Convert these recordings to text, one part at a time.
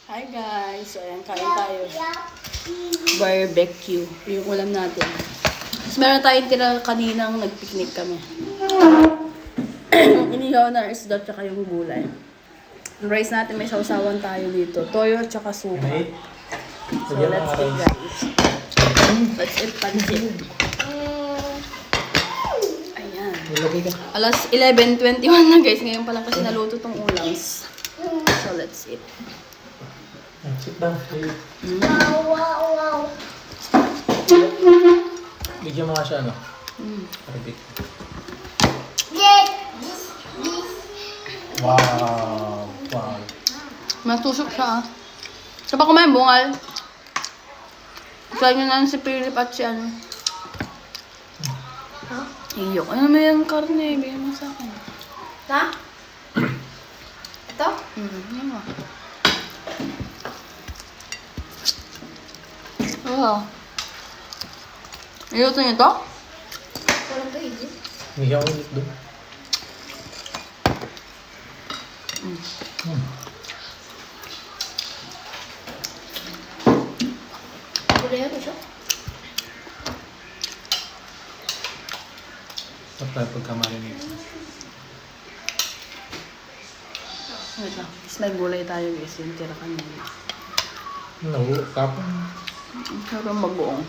Hi guys! So ayan, kain tayo. Barbecue. Yung ulam natin. Tapos meron tayong tira kaninang nag-picnic kami. Yung inihaw na isda tsaka yung gulay. Yung rice natin may sausawan tayo dito. Toyo tsaka suka. So let's eat guys. Let's eat pancit. Ayan. Alas 11:21 na guys. Ngayon pa lang kasi naluto tong ulams. So let's eat. Sit down. Wow. Bigyan mo nga siya, ano? Parabik. This. Wow. Wow. Matusok siya ah. Siya pa kumain bungal. Try nyo na si Philip at si ano. Iyok. Ano mo yung karne? Bigyan mo sa akin. Ha? Ito? Yan mo. Oo. Iluto niyo to? Walang kayo. Bigyan ko ulit doon. Gulay ito siya. Sarap tayo pagka-marinate. Wait lang. Tapos may gulay tayo guys. Yung tira kanina. Nahulo kapon. Pero mabuong.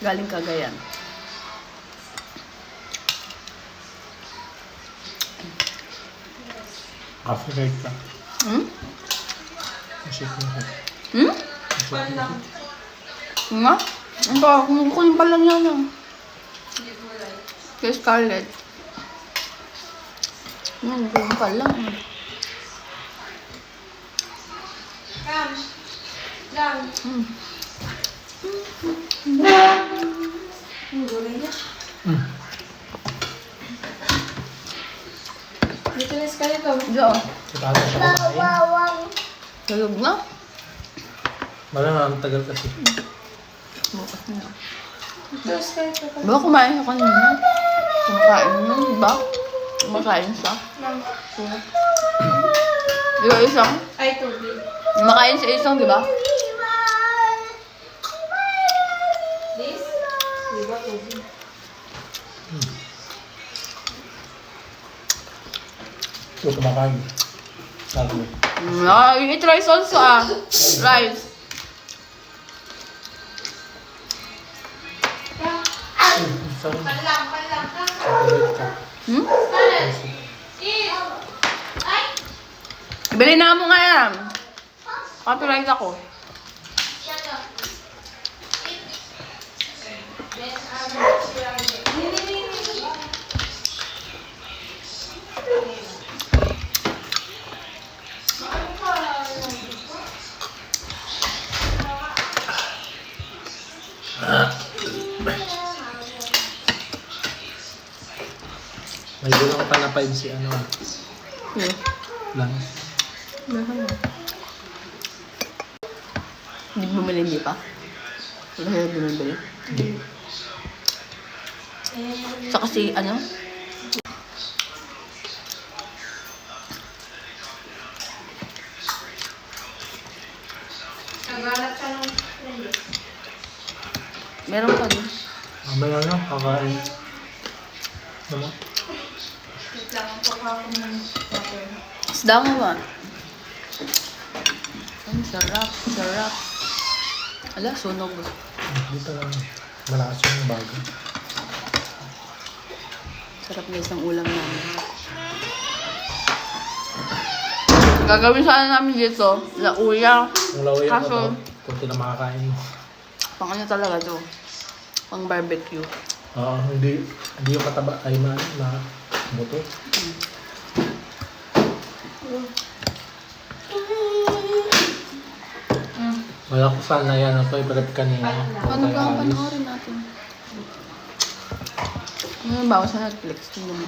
Galing Cagayan. Coffee right ka. Shake mo siya. Nga? Ang ba? Kumukunin pa lang yan ah. Kay Scarlett. Kumukunin pa lang ah. Gulay niya. Dito na sa ito. Diyo. Sa tayo siya kumain. Tulog na. Wala nga, ang tagal kasi. Bukas na. Dito sa ito. Diba kumain siya kanina? Kumakain niya, diba? Kumakain siya. Diba isang? Ay, tubig. Kumakain siya isang, diba? This? Diba tubig? Ito, kumakain. Sabi. You eat rice also ah. Rice. Sarap. Palang ka. Favorite ka. Bili na mo nga yan. Copyright ako. May gulang pa na 5 si ano. Lang. Hindi bumili, hindi pa. Wala kaya bumili. Saka si ano? Nagalat siya ng friend. Meron pa din. Mamaya na, kakain. Ano mo? Wait lang, ang pagkakam ng water. Isda mo ba? Ang sarap, sarap. Ala, sunog. Dito lang. Malakas yung bago. Sarap guys ng ulam namin. Gagawin sana namin dito, lauya. Yung laway Kaso- mo to, kunti na makakain mo. Pang ano talaga to? Pang barbecue. Oo, hindi yung mataba ay na buto. Wala ko sana yan. Ang favorite kanina. Ano ba ang panoorin natin? Ano ba ako sa Netflix? Tingnan mo.